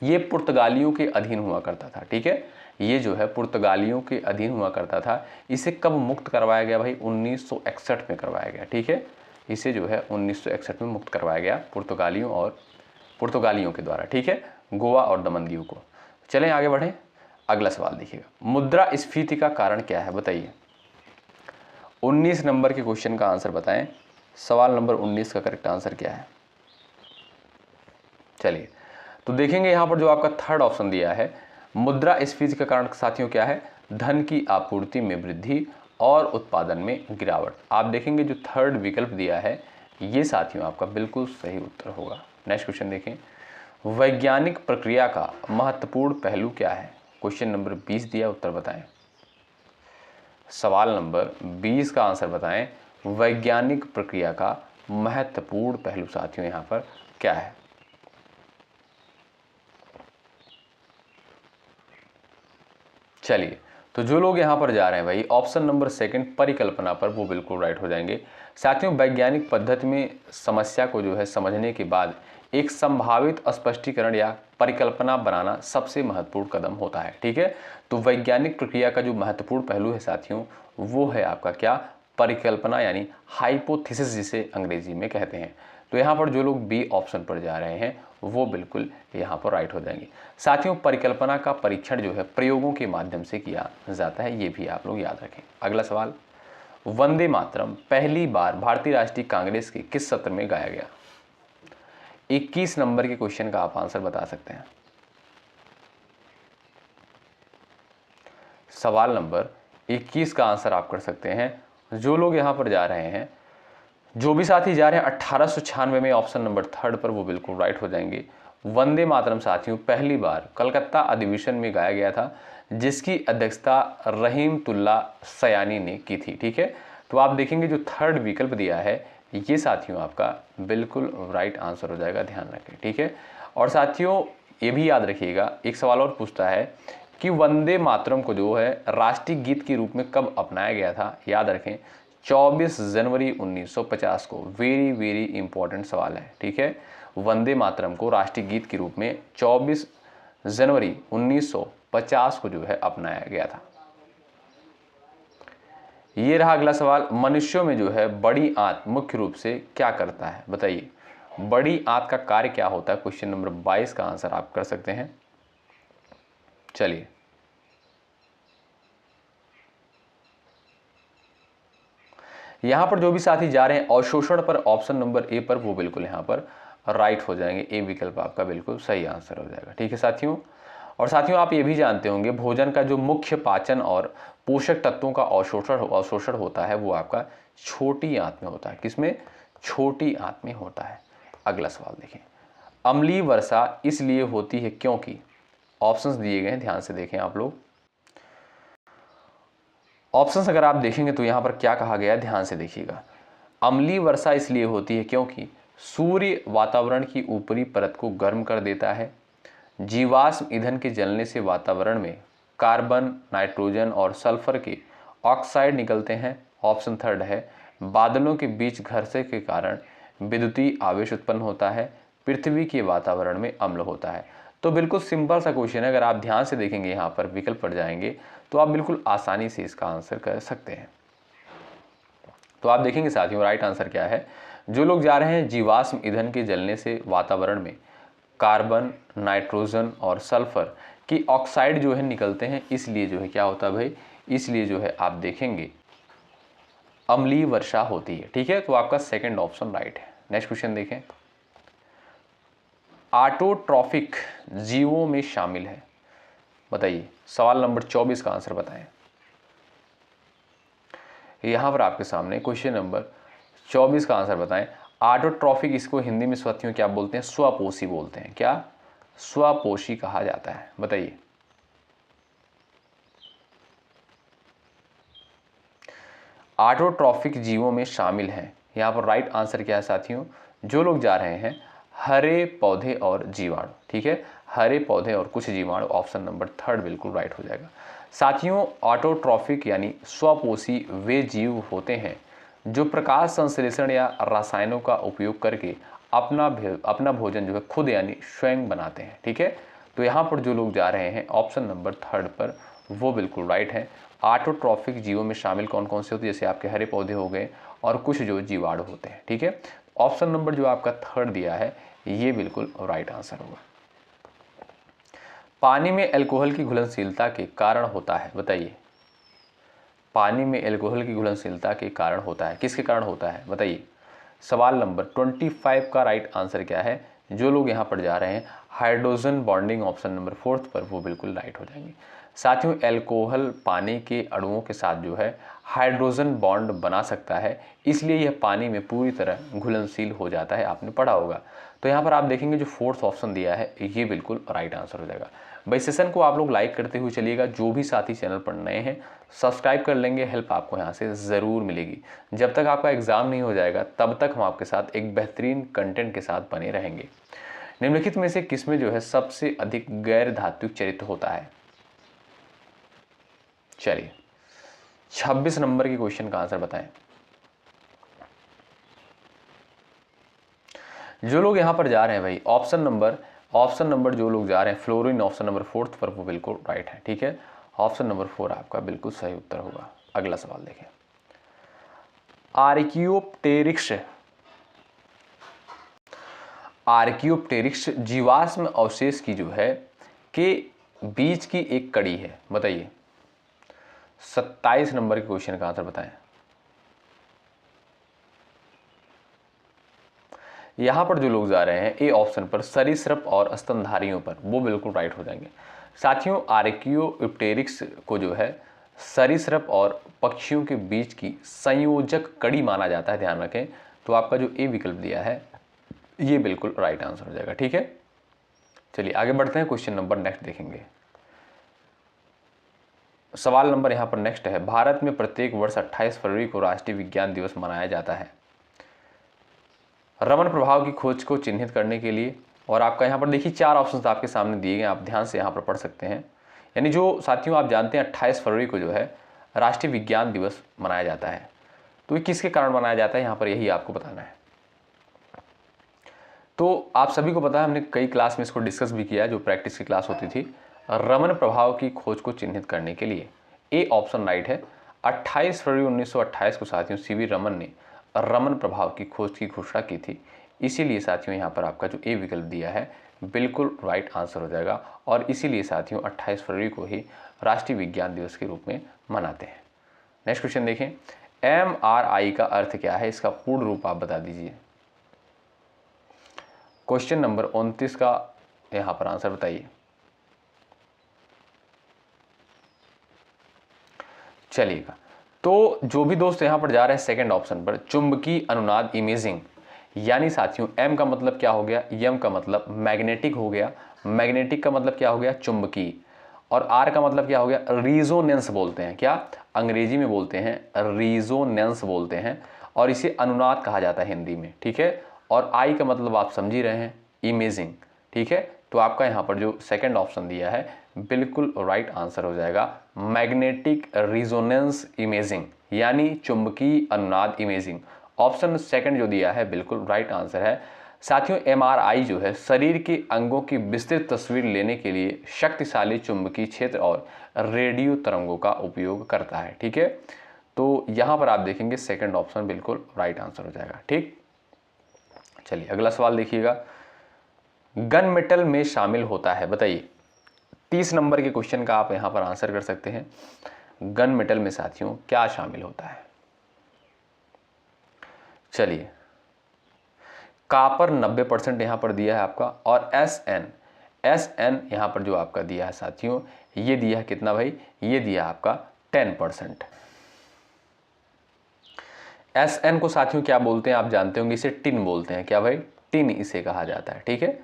ये पुर्तगालियों के अधीन हुआ करता था। ठीक है, ये जो है पुर्तगालियों के अधीन हुआ करता था। इसे कब मुक्त करवाया गया भाई? 1961 में करवाया गया। ठीक है, इसे जो है 1961 में मुक्त करवाया गया पुर्तगालियों के द्वारा। ठीक है, गोवा और दमन दीव को। चलें आगे बढ़ें, अगला सवाल देखिएगा, मुद्रास्फीति का कारण क्या है? बताइए। 19 नंबर के क्वेश्चन का आंसर बताएं। सवाल नंबर 19 का करेक्ट आंसर क्या है? चलिए, तो देखेंगे यहाँ पर जो आपका थर्ड ऑप्शन दिया है, मुद्रास्फीति का कारण साथियों क्या है? धन की आपूर्ति में वृद्धि और उत्पादन में गिरावट। आप देखेंगे जो थर्ड विकल्प दिया है ये साथियों आपका बिल्कुल सही उत्तर होगा। नेक्स्ट क्वेश्चन देखें, वैज्ञानिक प्रक्रिया का महत्वपूर्ण पहलू क्या है? क्वेश्चन नंबर 20 दिया, उत्तर बताएं। सवाल नंबर 20 का आंसर बताएं, वैज्ञानिक प्रक्रिया का महत्वपूर्ण पहलू साथियों यहाँ पर क्या है? चलिए, तो जो लोग यहाँ पर जा रहे हैं भाई ऑप्शन नंबर सेकंड परिकल्पना पर, वो बिल्कुल राइट हो जाएंगे। साथियों, वैज्ञानिक पद्धति में समस्या को जो है समझने के बाद एक संभावित स्पष्टीकरण या परिकल्पना बनाना सबसे महत्वपूर्ण कदम होता है। ठीक है, तो वैज्ञानिक प्रक्रिया का जो महत्वपूर्ण पहलू है साथियों, वो है आपका क्या? परिकल्पना, यानी हाइपोथेसिस जिसे अंग्रेजी में कहते हैं। तो यहाँ पर जो लोग बी ऑप्शन पर जा रहे हैं वो बिल्कुल यहाँ पर राइट हो जाएंगे। साथियों, परिकल्पना का परीक्षण जो है प्रयोगों के माध्यम से किया जाता है, ये भी आप लोग याद रखें। अगला सवाल, वंदे मातरम पहली बार भारतीय राष्ट्रीय कांग्रेस के किस सत्र में गाया गया? 21 नंबर के क्वेश्चन का आप आंसर बता सकते हैं। सवाल नंबर 21 का आंसर आप कर सकते हैं। जो लोग यहाँ पर जा रहे हैं, जो भी साथी जा रहे हैं 1896 में ऑप्शन नंबर थर्ड पर, वो बिल्कुल राइट हो जाएंगे। वंदे मातरम साथियों पहली बार कलकत्ता अधिवेशन में गाया गया था, जिसकी अध्यक्षता रहीमतुल्ला सयानी ने की थी। ठीक है, तो आप देखेंगे जो थर्ड विकल्प दिया है ये साथियों आपका बिल्कुल राइट आंसर हो जाएगा, ध्यान रखें। ठीक है, और साथियों ये भी याद रखिएगा, एक सवाल और पूछता है कि वंदे मातरम को जो है राष्ट्रीय गीत के रूप में कब अपनाया गया था? याद रखें, 24 जनवरी 1950 को। वेरी वेरी इंपॉर्टेंट सवाल है। ठीक है, वंदे मातरम को राष्ट्रीय गीत के रूप में 24 जनवरी 1950 को जो है अपनाया गया था। ये रहा अगला सवाल, मनुष्यों में जो है बड़ी आंत मुख्य रूप से क्या करता है? बताइए, बड़ी आंत का कार्य क्या होता है? क्वेश्चन नंबर 22 का आंसर आप कर सकते हैं। चलिए, यहां पर जो भी साथी जा रहे हैं अवशोषण पर, ऑप्शन नंबर ए पर, वो बिल्कुल यहां पर राइट हो जाएंगे। ए विकल्प आपका बिल्कुल सही आंसर हो जाएगा। ठीक है साथियों, और साथियों आप ये भी जानते होंगे भोजन का जो मुख्य पाचन और पोषक तत्वों का अवशोषण होता है वो आपका छोटी आंत में होता है। किसमें? छोटी आंत में होता है। अगला सवाल देखें, अम्लीय वर्षा इसलिए होती है क्योंकि, ऑप्शंस दिए गए हैं, ध्यान से देखें आप लोग। ऑप्शंस अगर आप देखेंगे तो यहां पर क्या कहा गया है, ध्यान से देखिएगा। अम्लीय वर्षा इसलिए होती है क्योंकि सूर्य वातावरण की ऊपरी परत को गर्म कर देता है, जीवाश्म ईंधन के जलने से वातावरण में कार्बन, नाइट्रोजन और सल्फर के ऑक्साइड निकलते हैं, ऑप्शन थर्ड है बादलों के बीच घर्षण के कारण विद्युतीय आवेश उत्पन्न होता है, पृथ्वी के वातावरण में अम्ल होता है। तो बिल्कुल सिंपल सा क्वेश्चन है, अगर आप ध्यान से देखेंगे यहाँ पर विकल्प पर जाएंगे तो आप बिल्कुल आसानी से इसका आंसर कर सकते हैं। तो आप देखेंगे साथियों राइट आंसर क्या है, जो लोग जा रहे हैं जीवाश्म ईंधन के जलने से वातावरण में कार्बन, नाइट्रोजन और सल्फर की ऑक्साइड जो है निकलते हैं, इसलिए जो है क्या होता है भाई, इसलिए जो है आप देखेंगे अम्लीय वर्षा होती है। ठीक है, तो आपका सेकंड ऑप्शन राइट है। नेक्स्ट क्वेश्चन देखें, ऑटोट्रॉफिक जीवों में शामिल है, बताइए सवाल नंबर 24 का आंसर बताएं। यहां पर आपके सामने क्वेश्चन नंबर 24 का आंसर बताएं। ऑटोट्रॉफिक, इसको हिंदी में साथियों क्या बोलते हैं, स्वपोषी बोलते हैं। क्या, स्वपोषी कहा जाता है, बताइए। ऑटोट्रॉफिक जीवों में शामिल हैं, यहाँ पर राइट आंसर क्या है साथियों, जो लोग जा रहे हैं हरे पौधे और जीवाणु। ठीक है, हरे पौधे और कुछ जीवाणु, ऑप्शन नंबर थर्ड बिल्कुल राइट हो जाएगा। साथियों ऑटोट्रॉफिक यानी स्वपोषी वे जीव होते हैं जो प्रकाश संश्लेषण या रसायनों का उपयोग करके अपना भोजन जो है खुद यानी स्वयं बनाते हैं। ठीक है, तो यहाँ पर जो लोग जा रहे हैं ऑप्शन नंबर थर्ड पर, वो बिल्कुल राइट है। ऑटोट्रॉफिक जीवों में शामिल कौन कौन से होते हैं, जैसे आपके हरे पौधे हो गए और कुछ जो जीवाणु होते हैं। ठीक है, ऑप्शन नंबर जो आपका थर्ड दिया है ये बिल्कुल राइट आंसर होगा। पानी में अल्कोहल की घुलनशीलता के कारण होता है, बताइए। पानी में अल्कोहल की घुलनशीलता के कारण होता है, किसके कारण होता है, बताइए। सवाल नंबर 25 का राइट आंसर क्या है, जो लोग यहाँ पर जा रहे हैं hydrogen bonding, option number fourth पर, वो बिल्कुल राइट हो जाएंगे। साथियों अल्कोहल पानी के अणुओं के साथ जो है हाइड्रोजन बॉन्ड बना सकता है, इसलिए यह पानी में पूरी तरह घुलनशील हो जाता है, आपने पढ़ा होगा। तो यहाँ पर आप देखेंगे जो फोर्थ ऑप्शन दिया है ये बिल्कुल राइट आंसर हो जाएगा। भाई सेशन को आप लोग लाइक करते हुए चलिएगा, जो भी साथी चैनल पर नए हैं सब्सक्राइब कर लेंगे, हेल्प आपको यहाँ से ज़रूर मिलेगी। जब तक आपका एग्ज़ाम नहीं हो जाएगा तब तक हम आपके साथ एक बेहतरीन कंटेंट के साथ बने रहेंगे। निम्नलिखित में से किसमें जो है सबसे अधिक गैर धात्विक चरित्र होता है, चलिए 26 नंबर के क्वेश्चन का आंसर बताएं। जो लोग यहां पर जा रहे हैं भाई ऑप्शन नंबर जो लोग जा रहे हैं फ्लोरीन, ऑप्शन नंबर फोर्थ पर, वो बिल्कुल राइट है। ठीक है, ऑप्शन नंबर 4 आपका बिल्कुल सही उत्तर होगा। अगला सवाल देखें, आर्कियोप्टेरिक्स जीवाश्म अवशेष की जो है के बीच की एक कड़ी है, बताइए। 27 नंबर के क्वेश्चन का आंसर बताएं। यहां पर जो लोग जा रहे हैं ए ऑप्शन पर सरीसृप और स्तनधारियों पर, वो बिल्कुल राइट हो जाएंगे। साथियों आर्कियोप्टेरिक्स को जो है सरीसृप और पक्षियों के बीच की संयोजक कड़ी माना जाता है, ध्यान रखें। तो आपका जो ए विकल्प दिया है ये बिल्कुल राइट आंसर हो जाएगा। ठीक है, चलिए आगे बढ़ते हैं, क्वेश्चन नंबर नेक्स्ट देखेंगे। सवाल नंबर यहाँ पर नेक्स्ट है, भारत में प्रत्येक वर्ष 28 फरवरी को राष्ट्रीय विज्ञान दिवस मनाया जाता है रमन प्रभाव की खोज को चिन्हित करने के लिए। और आपका यहाँ पर देखिए 4 ऑप्शंस आपके सामने दिए गए, आप ध्यान से यहाँ पर पढ़ सकते हैं। यानी जो साथियों आप जानते हैं 28 फरवरी को जो है राष्ट्रीय विज्ञान दिवस मनाया जाता है, तो ये किसके कारण मनाया जाता है, यहाँ पर यही आपको बताना है। तो आप सभी को पता है, हमने कई क्लास में इसको डिस्कस भी किया, जो प्रैक्टिस की क्लास होती थी, रमन प्रभाव की खोज को चिन्हित करने के लिए। ए ऑप्शन राइट है। 28 फरवरी 1928 को साथियों सीवी रमन ने रमन प्रभाव की खोज की घोषणा की थी, इसीलिए साथियों यहाँ पर आपका जो ए विकल्प दिया है बिल्कुल राइट आंसर हो जाएगा। और इसीलिए साथियों 28 फरवरी को ही राष्ट्रीय विज्ञान दिवस के रूप में मनाते हैं। नेक्स्ट क्वेश्चन देखें, MRI का अर्थ क्या है, इसका पूर्ण रूप आप बता दीजिए। क्वेश्चन नंबर 29 का यहाँ पर आंसर बताइए। चलिएगा, तो जो भी दोस्त यहाँ पर जा रहे हैं सेकंड ऑप्शन पर, चुंबकीय अनुनाद इमेजिंग, यानी साथियों एम का मतलब क्या हो गया, एम का मतलब मैग्नेटिक हो गया, मैग्नेटिक का मतलब क्या हो गया चुंबकीय, और आर का मतलब क्या हो गया रिजोनेंस बोलते हैं, क्या अंग्रेजी में बोलते हैं रिजोनेंस बोलते हैं, और इसे अनुनाद कहा जाता है हिंदी में। ठीक है, और आई का मतलब आप समझ ही रहे हैं इमेजिंग। ठीक है, तो आपका यहाँ पर जो सेकंड ऑप्शन दिया है बिल्कुल राइट आंसर हो जाएगा, मैग्नेटिक रिजोनेंस इमेजिंग यानी चुंबकीय अनुनाद इमेजिंग। ऑप्शन सेकंड जो दिया है बिल्कुल राइट आंसर है। साथियों MRI जो है शरीर के अंगों की विस्तृत तस्वीर लेने के लिए शक्तिशाली चुंबकीय क्षेत्र और रेडियो तरंगों का उपयोग करता है। ठीक है, तो यहां पर आप देखेंगे सेकंड ऑप्शन बिल्कुल राइट आंसर हो जाएगा। ठीक, चलिए अगला सवाल देखिएगा, गन मेटल में शामिल होता है, बताइए। 30 नंबर के क्वेश्चन का आप यहां पर आंसर कर सकते हैं। गन मेटल में साथियों क्या शामिल होता है? चलिए, कापर 90% यहां पर दिया है आपका, और एस एन यहां पर जो आपका दिया है साथियों, ये दिया है कितना भाई? ये दिया आपका 10%। एस एन को साथियों क्या बोलते हैं आप जानते होंगे, इसे टिन बोलते हैं। क्या भाई? टिन इसे कहा जाता है। ठीक है,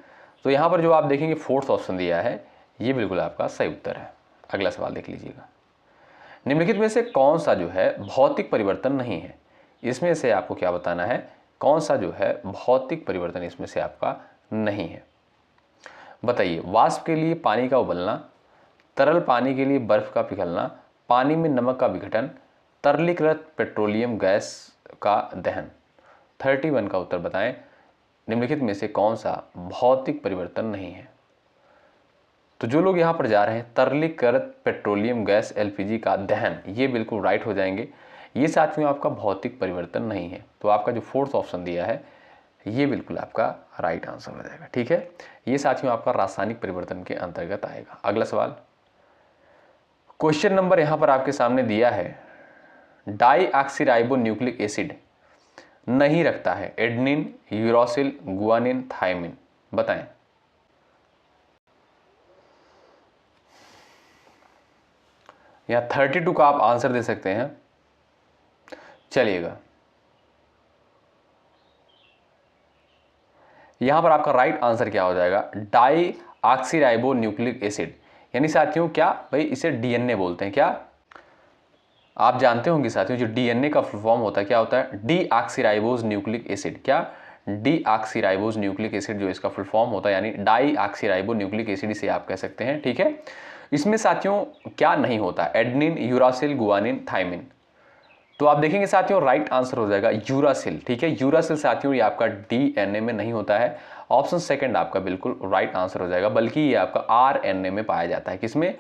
तो यहां पर जो आप देखेंगे फोर्थ ऑप्शन दिया है, ये बिल्कुल आपका सही उत्तर है। अगला सवाल देख लीजिएगा, निम्नलिखित में से कौन सा जो है भौतिक परिवर्तन नहीं है? इसमें से आपको क्या बताना है, कौन सा जो है भौतिक परिवर्तन इसमें से आपका नहीं है? बताइए। वाष्प के लिए पानी का उबलना, तरल पानी के लिए बर्फ का पिघलना, पानी में नमक का विघटन, तरलीकृत पेट्रोलियम गैस का दहन। 31 का उत्तर बताएं, निम्नलिखित में से कौन सा भौतिक परिवर्तन नहीं है? तो जो लोग यहां पर जा रहे हैं तरलीकृत पेट्रोलियम गैस LPG का दहन, ये बिल्कुल राइट हो जाएंगे। ये साथियों आपका भौतिक परिवर्तन नहीं है। तो आपका जो फोर्थ ऑप्शन दिया है, ये बिल्कुल आपका राइट आंसर हो जाएगा। ठीक है, ये साथियों आपका रासायनिक परिवर्तन के अंतर्गत आएगा। अगला सवाल, क्वेश्चन नंबर यहां पर आपके सामने दिया है, डाईऑक्सीराइबो न्यूक्लिक एसिड नहीं रखता है एडेनिन, यूरासिल, गुआनिन, थायमिन, बताएं। यहां 32 का आप आंसर दे सकते हैं। चलिएगा, यहां पर आपका राइट आंसर क्या हो जाएगा? डाईऑक्सीराइबो न्यूक्लिक एसिड, यानी साथियों क्या भाई, इसे DNA बोलते हैं। क्या आप जानते होंगे साथियों, जो DNA का फुल फॉर्म होता है क्या होता है? Deoxyribose nucleic acid. क्या? डीऑक्सीराइबोज न्यूक्लिक एसिड जो इसका फुल फॉर्म होता है, यानी डाईऑक्सीराइबो न्यूक्लिक एसिड इसे आप कह सकते हैं। ठीक है, इसमें साथियों क्या नहीं होता? Adenine, uracil, guanine, thymine. तो आप देखेंगे साथियों राइट आंसर हो जाएगा यूरासिल। ठीक है, यूरासिल साथियों ये आपका DNA में नहीं होता है। ऑप्शन सेकंड आपका बिल्कुल राइट आंसर हो जाएगा, बल्कि ये आपका RNA में पाया जाता है। किसमें?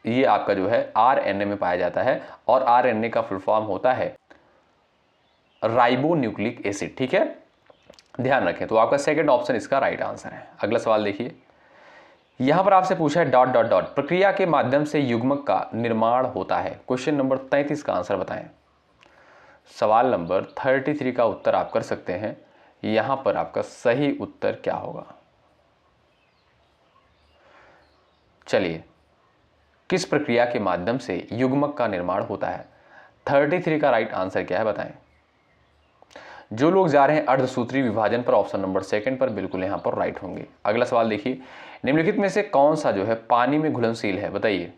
ये आपका जो है RNA में पाया जाता है, और RNA का फुल फॉर्म होता है राइबो न्यूक्लिक एसिड। ठीक है, ध्यान रखें। तो आपका सेकंड ऑप्शन इसका राइट आंसर है। अगला सवाल देखिए, यहां पर आपसे पूछा है डॉट डॉट डॉट प्रक्रिया के माध्यम से युग्मक का निर्माण होता है। क्वेश्चन नंबर 33 का आंसर बताएं। सवाल नंबर 33 का उत्तर आप कर सकते हैं। यहां पर आपका सही उत्तर क्या होगा? चलिए, किस प्रक्रिया के माध्यम से युग्मक का निर्माण होता है? 33 का राइट आंसर क्या है बताएं। जो लोग जा रहे हैं अर्धसूत्री विभाजन पर, ऑप्शन नंबर सेकंड पर, बिल्कुल यहां पर राइट होंगे। अगला सवाल देखिए, निम्नलिखित में से कौन सा जो है पानी में घुलनशील है? बताइए,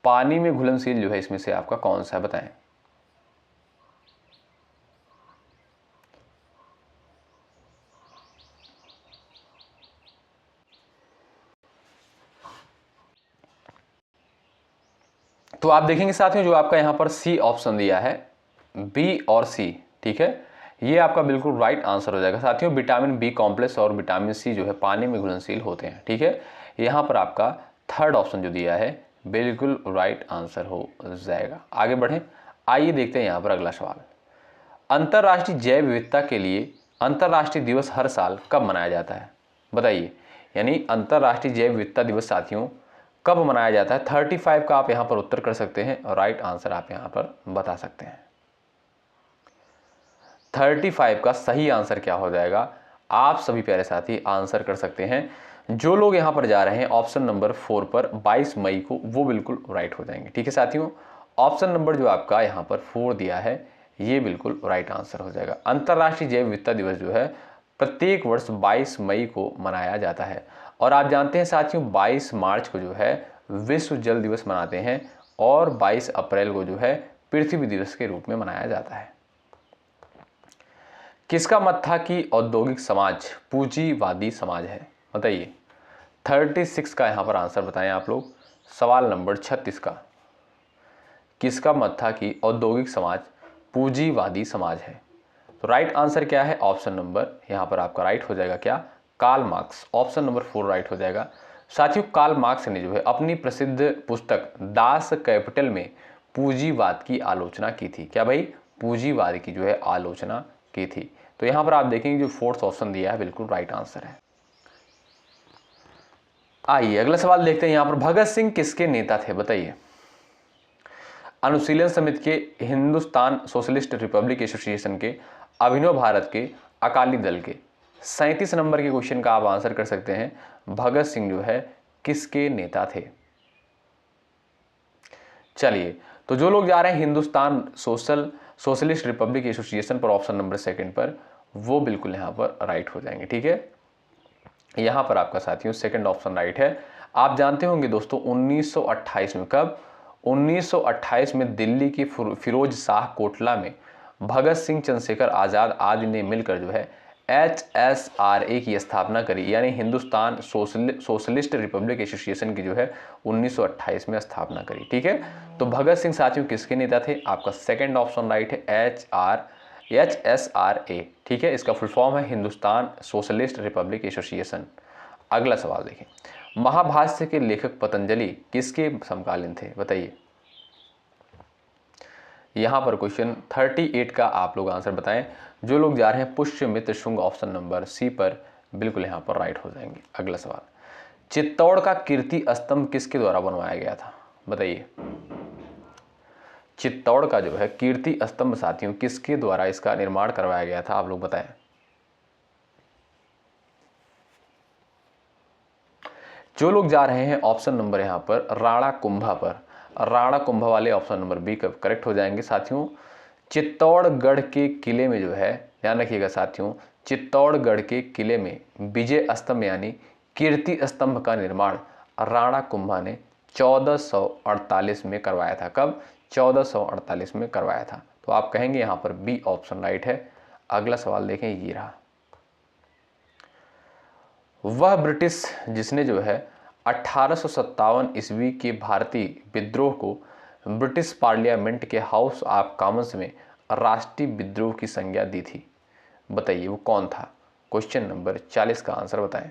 पानी में घुलनशील जो है इसमें से आपका कौन सा है बताएं। तो आप देखेंगे साथियों जो आपका यहां पर सी ऑप्शन दिया है, बी और सी। ठीक है, ये आपका बिल्कुल राइट आंसर हो जाएगा। साथियों विटामिन बी कॉम्प्लेक्स और विटामिन सी जो है पानी में घुलनशील होते हैं। ठीक है, यहां पर आपका थर्ड ऑप्शन जो दिया है बिल्कुल राइट आंसर हो जाएगा। आगे बढ़ें, आइए देखते हैं यहां पर अगला सवाल। अंतर्राष्ट्रीय जैव विविधता के लिए अंतर्राष्ट्रीय दिवस हर साल कब मनाया जाता है? बताइए, यानी अंतर्राष्ट्रीय जैव विविधता दिवस साथियों कब मनाया जाता है? 35 का आप यहां पर उत्तर कर सकते हैं, और राइट आंसर आप यहां पर बता सकते हैं। 35 का सही आंसर क्या हो जाएगा? आप सभी प्यारे साथी आंसर कर सकते हैं। जो लोग यहां पर जा रहे हैं ऑप्शन नंबर 4 पर 22 मई को, वो बिल्कुल राइट हो जाएंगे। ठीक है साथियों, ऑप्शन नंबर जो आपका यहां पर 4 दिया है, ये बिल्कुल राइट आंसर हो जाएगा। अंतर्राष्ट्रीय जैव विविधता दिवस जो है प्रत्येक वर्ष 22 मई को मनाया जाता है। और आप जानते हैं साथियों 22 मार्च को जो है विश्व जल दिवस मनाते हैं, और 22 अप्रैल को जो है पृथ्वी दिवस के रूप में मनाया जाता है। किसका मत था कि औद्योगिक समाज पूंजीवादी समाज है? बताइए, 36 का यहां पर आंसर बताएं आप लोग। सवाल नंबर 36 का, किसका मत था कि औद्योगिक समाज पूंजीवादी समाज है? तो राइट आंसर क्या है? ऑप्शन नंबर यहाँ पर आपका राइट हो जाएगा क्या? Karl Marx. Option number 4 right हो जाएगा। साथियों, कार्ल मार्क्स ने जो है अपनी प्रसिद्ध पुस्तक दास कैपिटल में पूंजीवाद की आलोचना की थी। क्या भाई? पूंजीवाद की जो है आलोचना की थी। तो यहाँ पर आप देखेंगे जो फोर्थ ऑप्शन दिया है बिल्कुल राइट आंसर है। आइए अगला सवाल देखते हैं। यहाँ पर भगत सिंह किसके नेता थे? बताइए। अनुशीलन समिति के, हिंदुस्तान सोशलिस्ट रिपब्लिक एसोसिएशन के, अभिनव भारत के, अकाली दल के। 37 नंबर के क्वेश्चन का आप आंसर कर सकते हैं। भगत सिंह जो है किसके नेता थे? चलिए, तो जो लोग जा रहे हैं हिंदुस्तान सोशलिस्ट रिपब्लिक एसोसिएशन पर ऑप्शन नंबर 2 पर, वो बिल्कुल यहाँ पर राइट हो जाएंगे। ठीक है, यहाँ पर आपका साथियों सेकंड ऑप्शन राइट है। आप जानते होंगे दोस्तों 1928 में, कब? 1928 में दिल्ली की फिरोज शाह कोटला में भगत सिंह, चंद्रशेखर आज़ाद आदि ने मिलकर जो है HSRA की स्थापना करी, यानी हिंदुस्तान सोशलिस्ट रिपब्लिक एसोसिएशन की जो है 1928 में स्थापना करी। ठीक है, तो भगत सिंह साथियों किसके नेता थे? आपका सेकंड ऑप्शन राइट है, HSRA। ठीक है, इसका फुल फॉर्म है हिंदुस्तान सोशलिस्ट रिपब्लिक एसोसिएशन। अगला सवाल देखें। महाभाष्य के लेखक पतंजलि किसके समकालीन थे? बताइए। यहाँ पर क्वेश्चन 38 का आप लोग आंसर बताएं। जो लोग जा रहे हैं Pushyamitra Shunga option number C पर, बिल्कुल यहाँ पर राइट हो जाएंगे। अगला सवाल। चित्तौड़ का कीर्ति स्तंभ किसके द्वारा बनवाया गया था? बताइए। चित्तौड़ का जो है कीर्ति स्तंभ साथियों किसके द्वारा इसका निर्माण करवाया गया था? आप लोग बताएं। जो लोग जा रहे हैं ऑप्शन नंबर यहाँ पर राणा कुंभा पर, राणा कुंभा वाले ऑप्शन नंबर बी करेक्ट हो जाएंगे। साथियों, चित्तौड़गढ़ के किले में जो है, ध्यान रखिएगा साथियों, चित्तौड़गढ़ के किले में विजय स्तंभ यानी कीर्ति स्तंभ का निर्माण राणा कुंभा ने 1448 में करवाया था। कब? 1448 में करवाया था। तो आप कहेंगे यहाँ पर बी ऑप्शन राइट है। अगला सवाल देखें, ये रहा। वह ब्रिटिश जिसने जो है 1857 ईस्वी के भारतीय विद्रोह को ब्रिटिश पार्लियामेंट के हाउस ऑफ कॉमन्स में राष्ट्रीय विद्रोह की संज्ञा दी थी, बताइए वो कौन था? क्वेश्चन नंबर 40 का आंसर बताएं।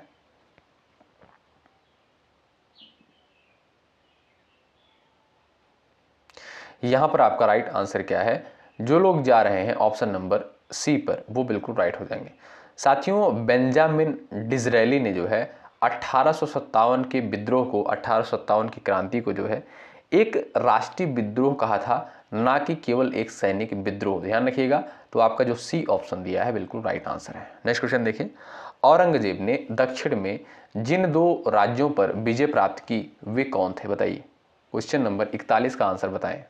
यहां पर आपका राइट आंसर क्या है? जो लोग जा रहे हैं ऑप्शन नंबर सी पर, वो बिल्कुल राइट हो जाएंगे। साथियों, बेंजामिन डिज़रेली ने जो है 1857 के विद्रोह को, 1857 की क्रांति को जो है एक राष्ट्रीय विद्रोह कहा था, ना कि केवल एक सैनिक विद्रोह। ध्यान रखिएगा। तो आपका जो सी ऑप्शन दिया है बिल्कुल राइट आंसर है। नेक्स्ट क्वेश्चन देखिए। औरंगजेब ने दक्षिण में जिन 2 राज्यों पर विजय प्राप्त की वे कौन थे? बताइए। क्वेश्चन नंबर 41 का आंसर बताएं।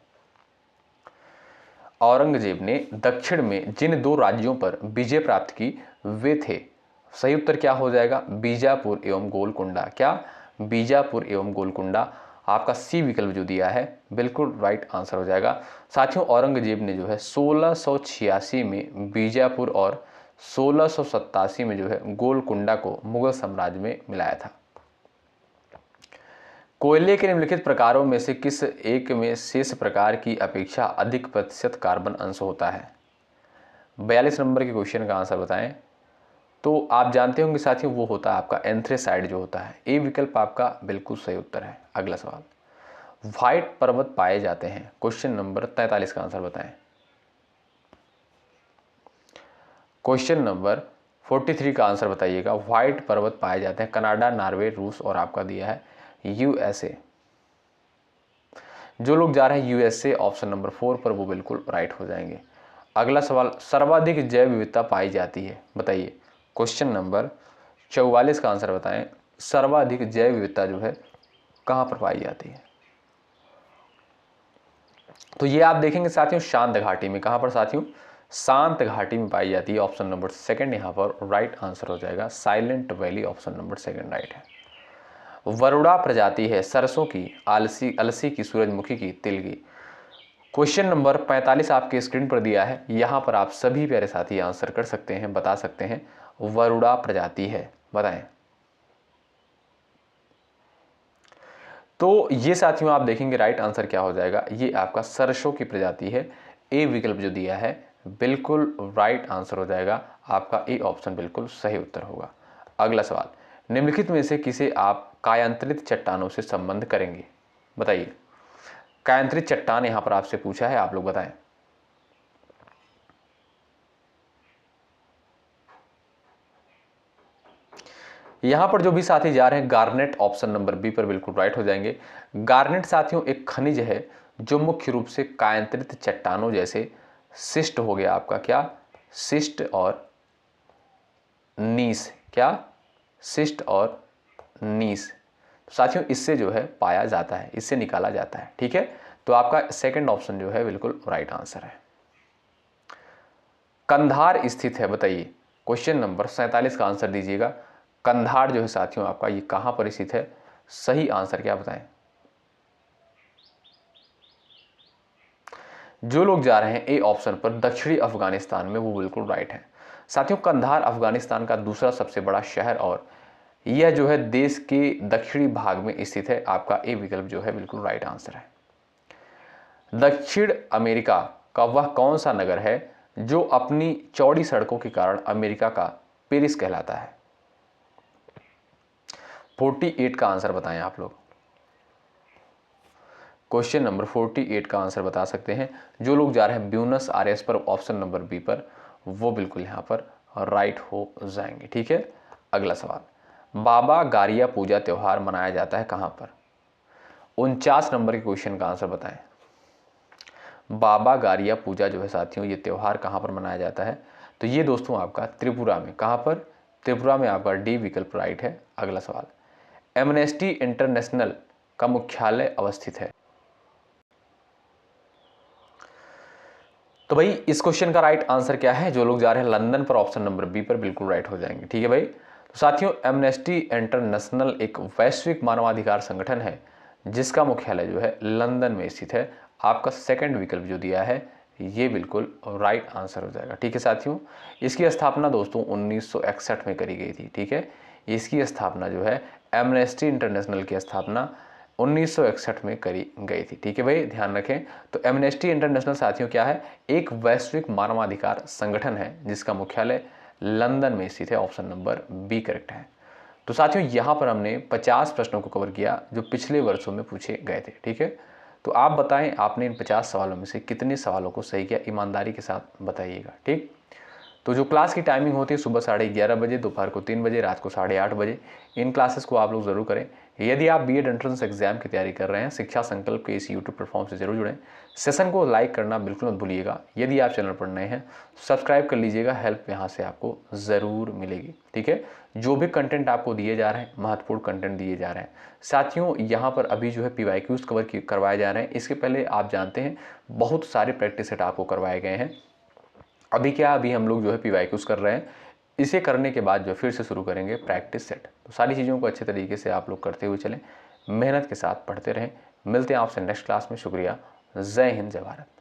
औरंगजेब ने दक्षिण में जिन 2 राज्यों पर विजय प्राप्त की वे थे, सही उत्तर क्या हो जाएगा? बीजापुर एवं गोलकुंडा। क्या? बीजापुर एवं गोलकुंडा। आपका सी विकल्प जो दिया है बिल्कुल राइट आंसर हो जाएगा। साथियों, औरंगजेब ने जो है 1686 में बीजापुर और 1687 में जो है गोलकुंडा को मुगल साम्राज्य में मिलाया था। कोयले के निम्नलिखित प्रकारों में से किस एक में शेष प्रकार की अपेक्षा अधिक प्रतिशत कार्बन अंश होता है? 42 नंबर के क्वेश्चन का आंसर बताएं। तो आप जानते होंगे साथियों, वो होता है आपका एंथ्रेसाइड जो होता है। ए विकल्प आपका बिल्कुल सही उत्तर है। अगला सवाल। व्हाइट पर्वत पाए जाते हैं, क्वेश्चन नंबर 43 का आंसर बताएं। क्वेश्चन नंबर 43 का आंसर बताइएगा। व्हाइट पर्वत पाए जाते हैं कनाडा, नॉर्वे, रूस और आपका दिया है यूएसए। जो लोग जा रहे हैं यूएसए ऑप्शन नंबर 4 पर, वो बिल्कुल राइट हो जाएंगे। अगला सवाल। सर्वाधिक जैव विविधता पाई जाती है, बताइए। क्वेश्चन नंबर 44 का आंसर बताएं। सर्वाधिक जैव विविधता जो है कहां पर पाई जाती है? तो ये आप देखेंगे साथियों शांत घाटी में। कहां पर साथियों? शांत घाटी में पाई जाती है। ऑप्शन नंबर 2 यहां पर राइट आंसर हो जाएगा। Silent valley option number 2 right है। वरुणा प्रजाति है सरसों की, अलसी की, सूरजमुखी की, तिल की। क्वेश्चन नंबर 45 आपके स्क्रीन पर दिया है। यहां पर आप सभी प्यारे साथी आंसर कर सकते हैं, बता सकते हैं वरुणा प्रजाति है, बताएं। तो ये साथियों आप देखेंगे राइट आंसर क्या हो जाएगा? ये आपका सरसों की प्रजाति है। ए विकल्प जो दिया है बिल्कुल राइट आंसर हो जाएगा आपका ए ऑप्शन, बिल्कुल सही उत्तर होगा। अगला सवाल, निम्नलिखित में से किसे आप कायांतरित चट्टानों से संबंध करेंगे? बताइए, कायांतरित चट्टान यहां पर आपसे पूछा है, आप लोग बताएं। यहां पर जो भी साथी जा रहे हैं गार्नेट, ऑप्शन नंबर बी पर बिल्कुल राइट हो जाएंगे। गार्नेट साथियों एक खनिज है जो मुख्य रूप से कायांतरित चट्टानों जैसे सिस्ट हो गया आपका, क्या सिस्ट और नीस, क्या सिस्ट और नीस, तो साथियों इससे जो है पाया जाता है, इससे निकाला जाता है। ठीक है, तो आपका सेकंड ऑप्शन जो है बिल्कुल राइट आंसर है। कंधार स्थित है, बताइए क्वेश्चन नंबर 47 का आंसर दीजिएगा। कंधार जो है साथियों आपका ये कहां पर स्थित है? सही आंसर क्या बताएं? जो लोग जा रहे हैं ए ऑप्शन पर दक्षिणी अफगानिस्तान में, वो बिल्कुल राइट है। साथियों कंधार अफगानिस्तान का दूसरा सबसे बड़ा शहर और यह जो है देश के दक्षिणी भाग में स्थित है। आपका ए विकल्प जो है बिल्कुल राइट आंसर है। दक्षिण अमेरिका का वह कौन सा नगर है जो अपनी चौड़ी सड़कों के कारण अमेरिका का पेरिस कहलाता है? 48 का आंसर बताएं आप लोग। क्वेश्चन नंबर 48 का आंसर बता सकते हैं जो लोग जा रहे हैं ब्यूनस आयर्स पर, ऑप्शन नंबर बी पर, वो बिल्कुल यहां पर राइट हो जाएंगे। ठीक है, अगला सवाल, बाबा गारिया पूजा त्योहार मनाया जाता है कहां पर? 49 नंबर के क्वेश्चन का आंसर बताएं। बाबा गारिया पूजा जो है साथियों ये त्योहार कहां पर मनाया जाता है? तो ये दोस्तों आपका त्रिपुरा में। कहां पर? त्रिपुरा में। आपका डी विकल्प राइट है। अगला सवाल, एमनेस्टी इंटरनेशनल का मुख्यालय अवस्थित है? तो भाई इस क्वेश्चन का राइट आंसर क्या है? जो लोग जा रहे हैं लंदन पर, ऑप्शन नंबर बी पर बिल्कुल राइट हो जाएंगे। ठीक है भाई, तो साथियों एमनेस्टी इंटरनेशनल एक वैश्विक मानवाधिकार संगठन है जिसका मुख्यालय जो है लंदन में स्थित है। आपका सेकंड विकल्प जो दिया है ये बिल्कुल राइट आंसर हो जाएगा। ठीक है साथियों, इसकी स्थापना दोस्तों 1961 में करी गई थी। ठीक है, इसकी स्थापना जो है एमनेस्टी इंटरनेशनल की स्थापना 1961 में करी गई थी। ठीक है भाई, ध्यान रखें। तो एमनेस्टी इंटरनेशनल साथियों क्या है? एक वैश्विक मानवाधिकार संगठन है जिसका मुख्यालय लंदन में स्थित है। ऑप्शन नंबर बी करेक्ट है। तो साथियों यहां पर हमने 50 प्रश्नों को कवर किया जो पिछले वर्षों में पूछे गए थे। ठीक है, तो आप बताएं आपने इन 50 सवालों में से कितने सवालों को सही किया, ईमानदारी के साथ बताइएगा। ठीक, तो जो क्लास की टाइमिंग होती है सुबह 11:30 बजे, दोपहर को 3 बजे, रात को 8:30 बजे, इन क्लासेस को आप लोग ज़रूर करें। यदि आप बीएड एंट्रेंस एग्जाम की तैयारी कर रहे हैं शिक्षा संकल्प के इस यूट्यूब प्लेटफॉर्म से जरूर जुड़ें। सेशन को लाइक करना बिल्कुल मत भूलिएगा। यदि आप चैनल पर नए हैं सब्सक्राइब कर लीजिएगा, हेल्प यहाँ से आपको ज़रूर मिलेगी। ठीक है, जो भी कंटेंट आपको दिए जा रहे हैं महत्वपूर्ण कंटेंट दिए जा रहे हैं साथियों। यहाँ पर अभी जो है PYQs करवाए जा रहे हैं। इसके पहले आप जानते हैं बहुत सारे प्रैक्टिस सेट आपको करवाए गए हैं। अभी हम लोग जो है PYQs कर रहे हैं, इसे करने के बाद जो फिर से शुरू करेंगे प्रैक्टिस सेट। तो सारी चीज़ों को अच्छे तरीके से आप लोग करते हुए चलें, मेहनत के साथ पढ़ते रहें। मिलते हैं आपसे नेक्स्ट क्लास में। शुक्रिया, जय हिंद, जय भारत।